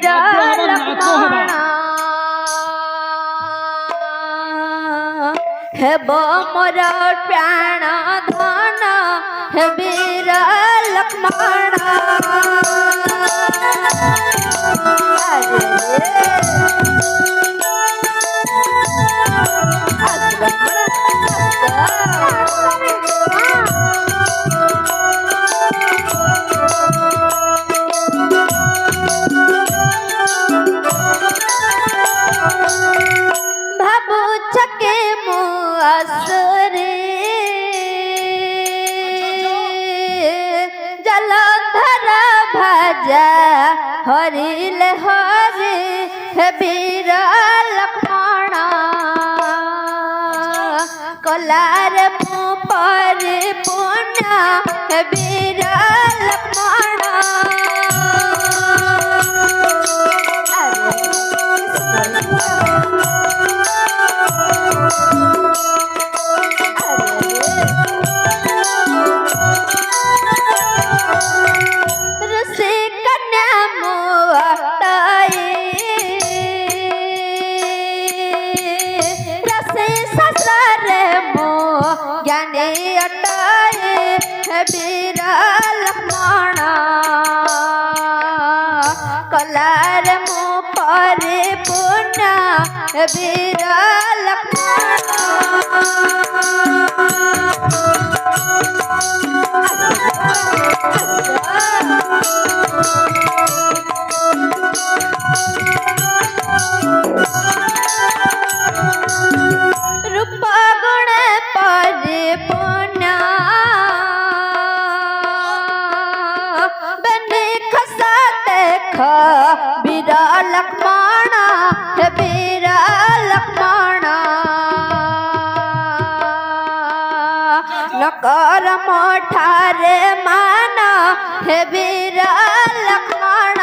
বীরা লক্ষ্মণ হেব মোর প্রাণ ধন হে বীর লক্ষ্মণ ভাবুছকে মু আসরে জলধর ভাজা হরিলে হরে হে বীর লক্ষ্মণ কলার মু পরে পুণ্য হে বীর লক্ষ্মণ ऋषि कन्या मोहताई रसे ससुर मो ज्ञानी अटाए वीर लक्ष्मण कलार मो परे पुण्य वीर लक्ष्मण रूप गुण परिपूर्ण बने खसा देख वीर लक्ष्मण हे वीर लक्ष्मण नकर मोठारे मान हे वीर लक्ष्मण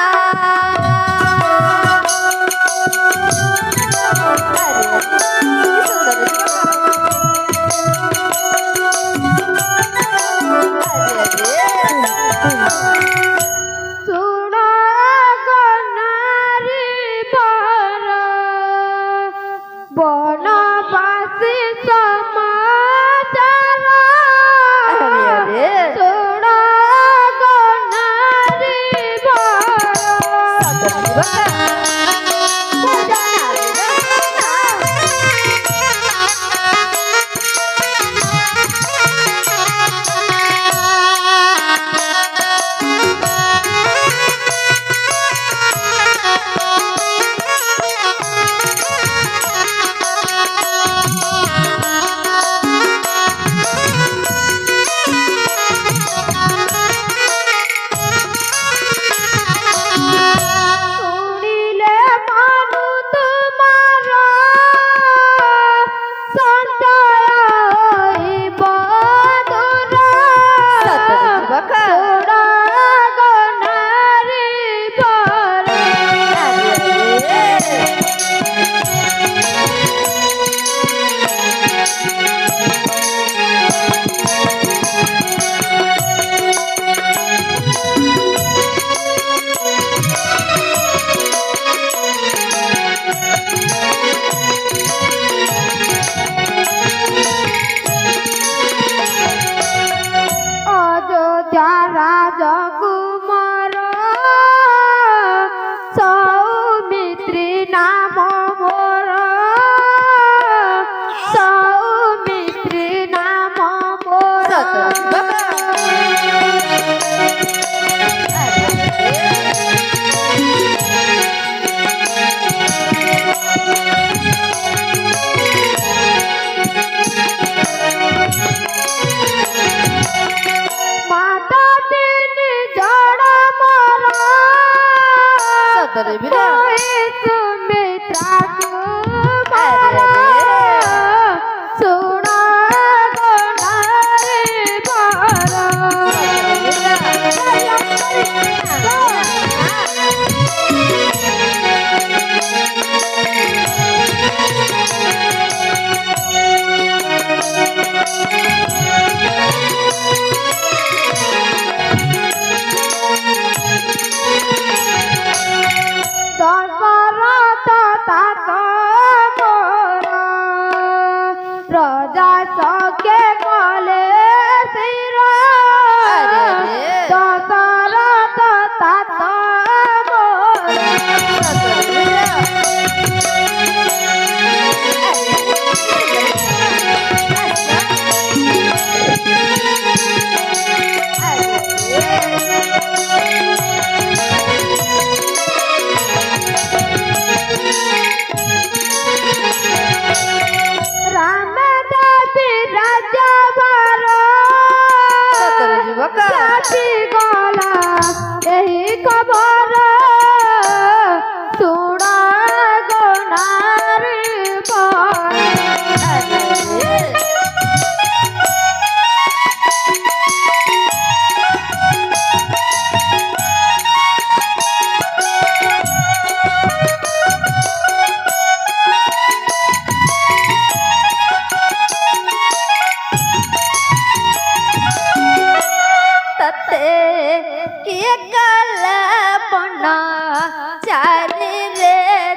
चारी रे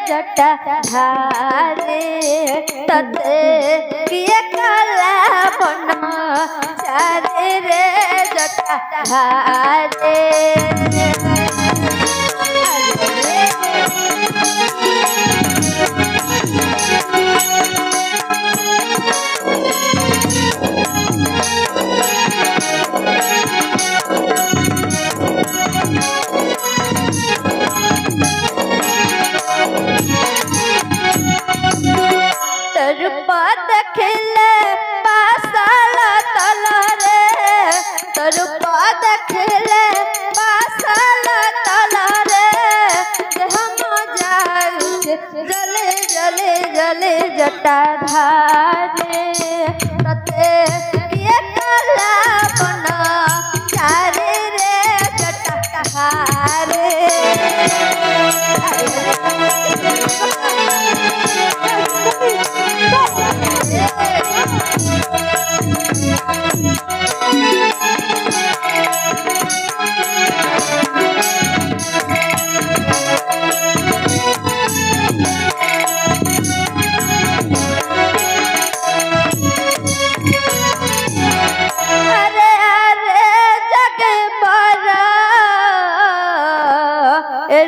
जटा धारे तते किए काला बना चारी रे जटा धारे तरुपद खिले पासल तल रे तरुपद खिले पासल तल रे हम जाऊँ जले जले जले जटा धारे तते किए काला बना चारे रे जटा धारे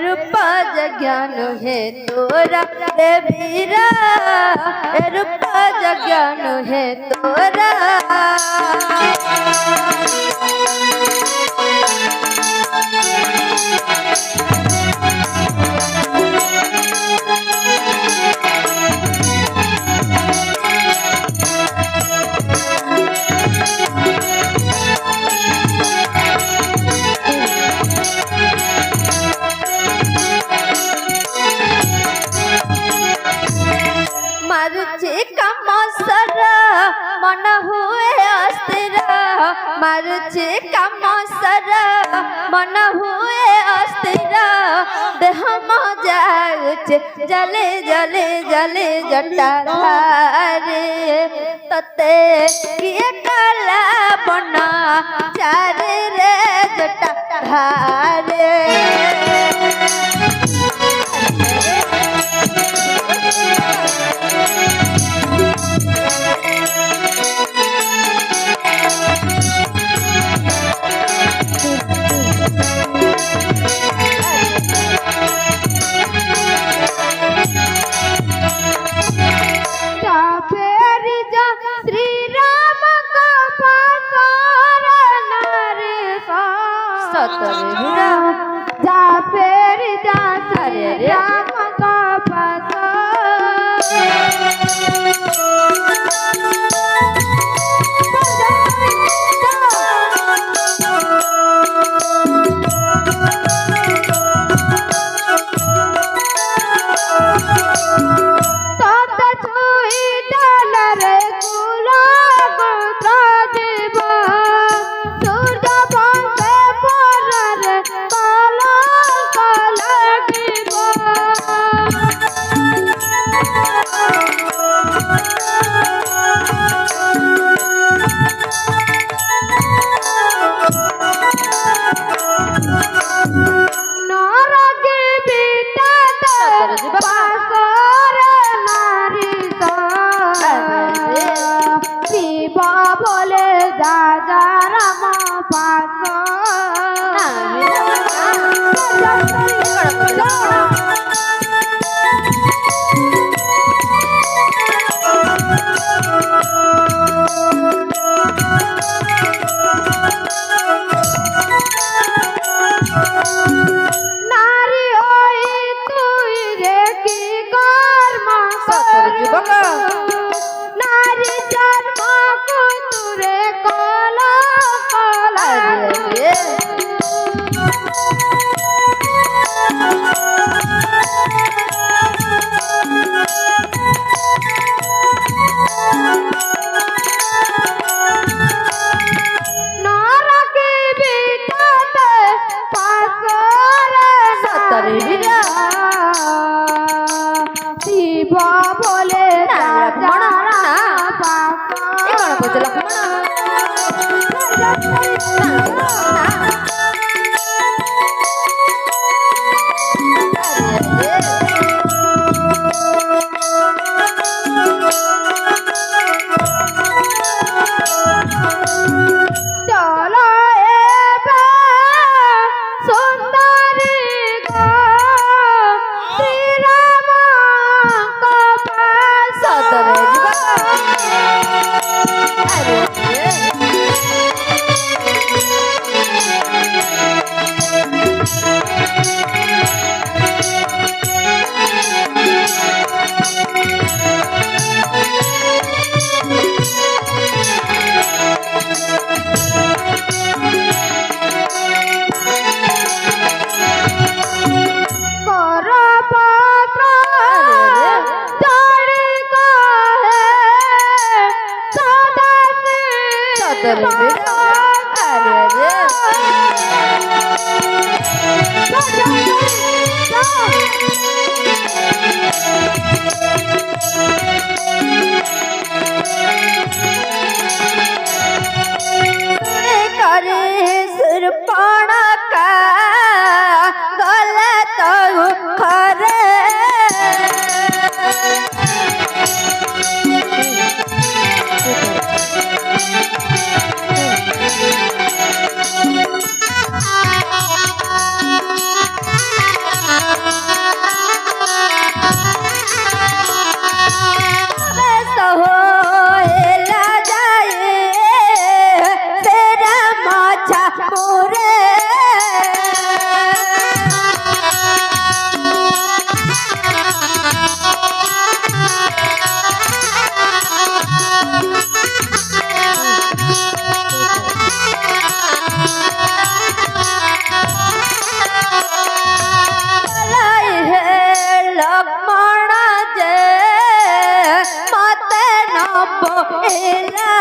रूपा जज्ञान है तोरा देवीरा रूपा जज्ञान है तोरा मारुचिका मसर मन हुए अस्थिर मारुचिका मसर मन हुए अस्थिर देह मजाउचे जले जले जले जटा धारे तते किए काला बना चारे रे जटा धारे जा फेर जा सरे राम का फसा बोले जा जा राम पास नारी होई तुई रे की कर्म नारी जन्म कुतुरे कला कला शिव बोले लक्ष्मण एला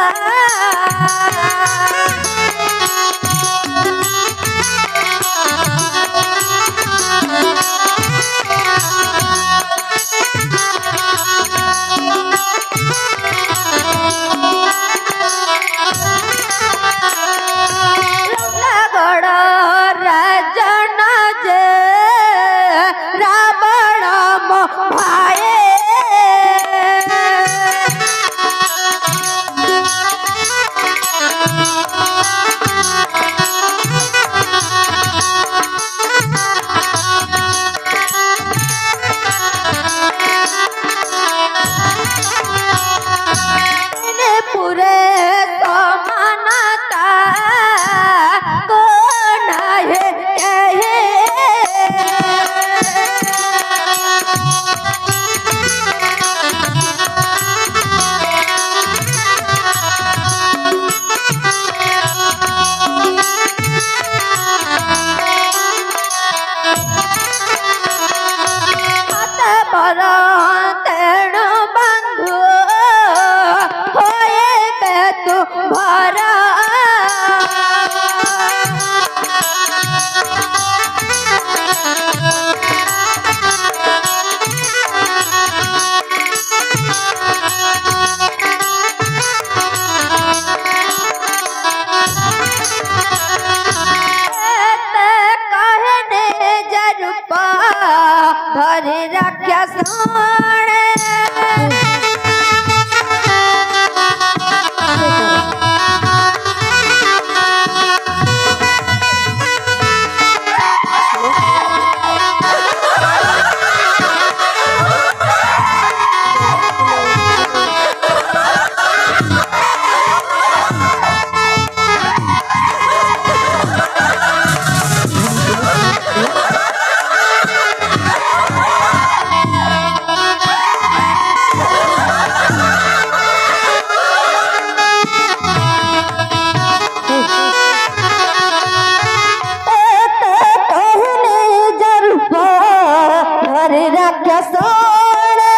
धरे रख्या सोने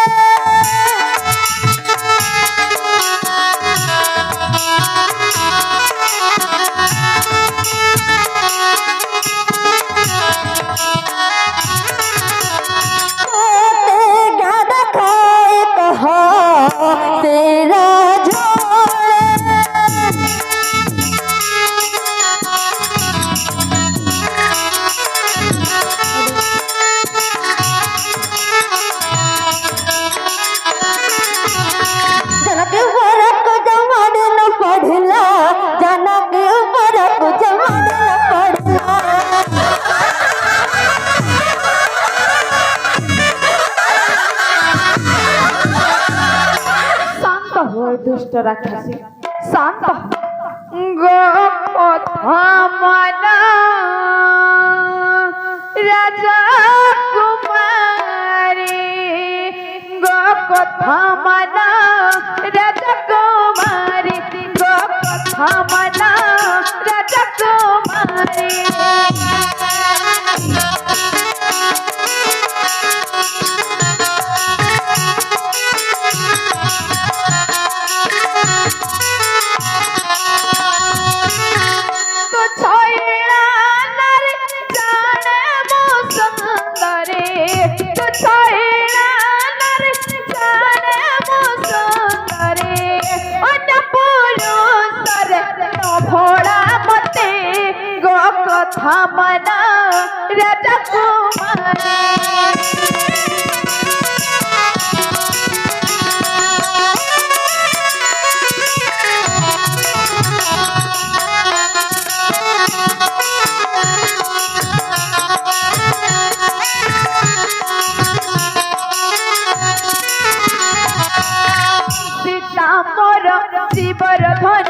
दुष्ट राक्षसी शांत गोपथमना राजा कुमारी गोपथमना राजा कुमारी गोपथमना राजा कुमारी गोपथमना राजा कुमारी सीता मोर जीवर धन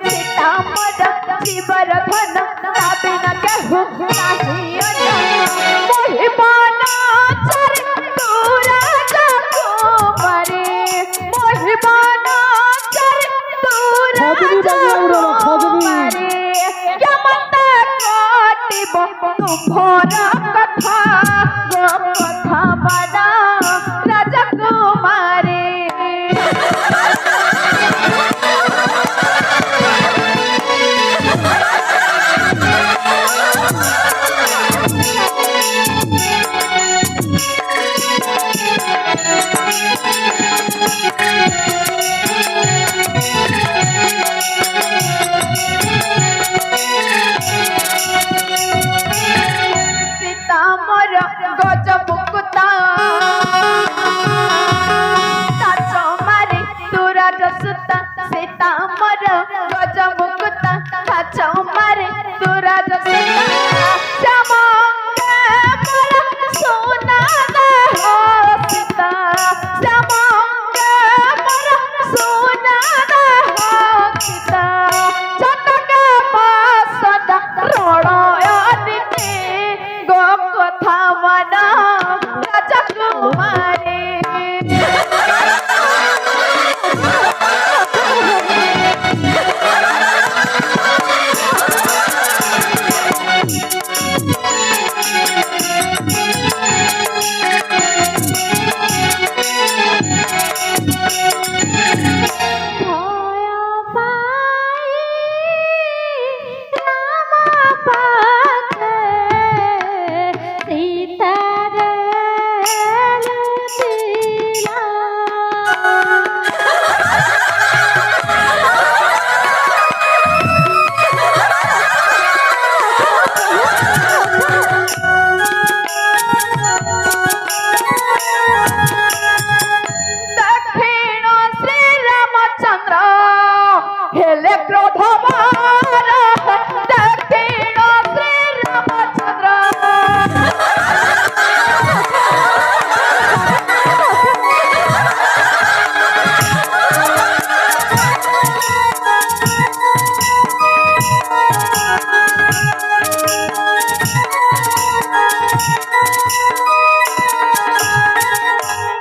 सीता मोर जीवर धन बिन केहू नहीं मोहिबाना चर तू राजा कुमारी मोहिबाना चर तू राजा कुमारी केमते काटिब तुम्हारा कथा गोपथमना गजमुक्ता मारे तुरा जसुता सीता मोर गजमुक्ता मारे तुरा जसुता श्यामंगे मोर सोना हो सीता श्यामंगे मोर सोना हो सीता चटके पासदा रणयनी गो कथा मना राजकुमारी हेले क्रोध दक्षिण श्री रामचंद्र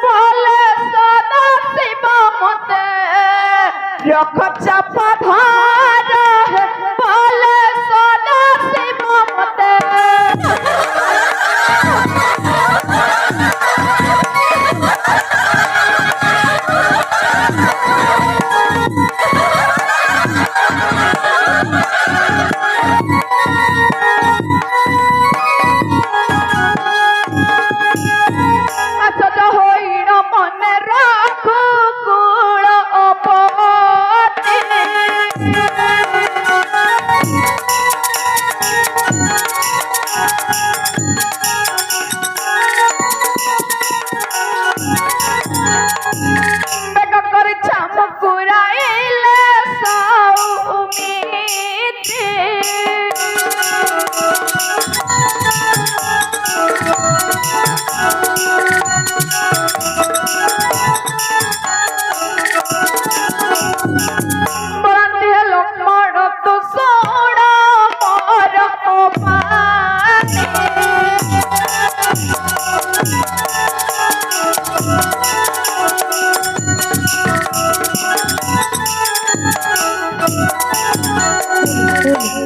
बोले सदा शिव मते रख चापा धार बोले सदा शिव मते अचज होइन मने राखु गुण अपति बेग करि छाम पुराइले सौमिति बंदे लक्ष्मण तू सोना मोर पानी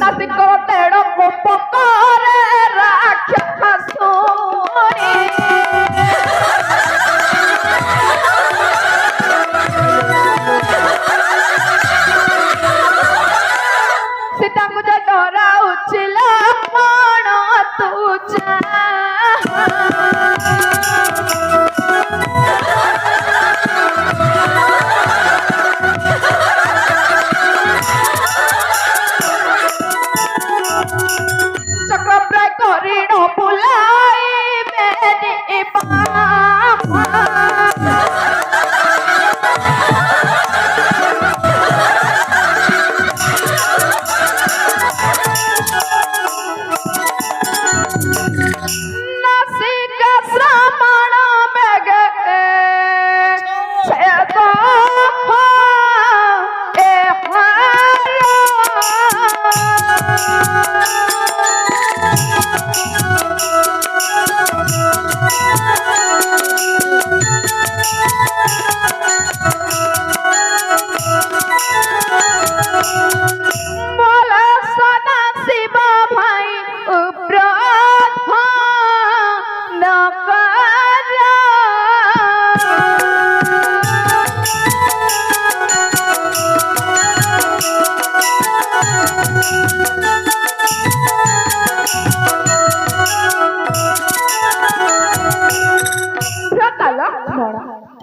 नासिक तेड़ पकड़े राक्षस सीता को जो डराउछिला पण तू जा चक्र प्राय करिण बुलाई मेरी बाबा नासिका श्रमण बेग छेद ए बोले सदा शिव भाई उपराध न करा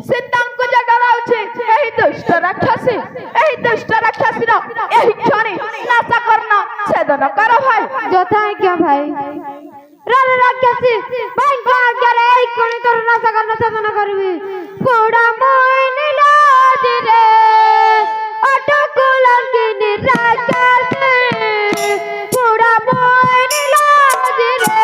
सीताଙ୍କୁ ଜଗାଉଛି ଏହି ଦୁଷ୍ଟ ରାକ୍ଷସୀ ଏହି କ୍ଷଣି ନାଶ କର୍ଣ୍ଣ ଛେଦନ କର ଭାଇ। ଯଥା ଆଜ୍ଞା ଭାଇ। রারে রাখছি ভাঙ্গা গরে এই কোনি তোর নাচা করনা সাধনা করবি পোড়া মই নীলা দিরে অটকুল কিনি রাখছি পোড়া মই নীলা দিরে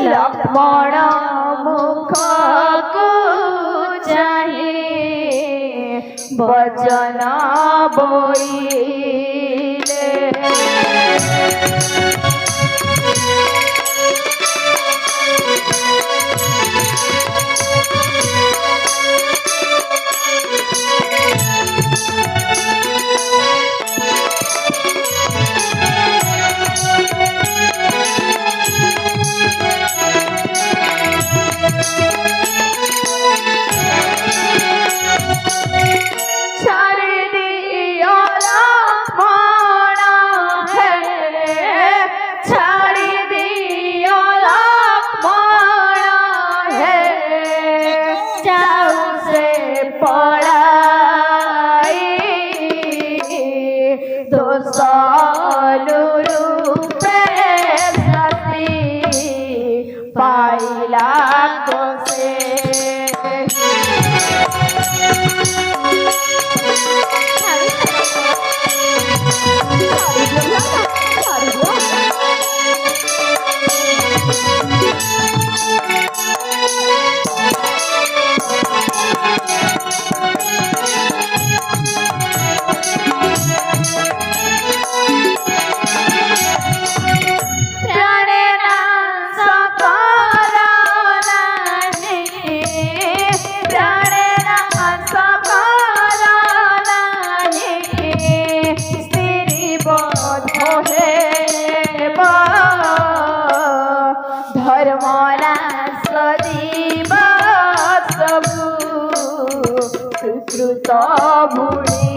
लक्ष्मण मुख को चाहे वचन बोइले पाइला को से তো ভুলি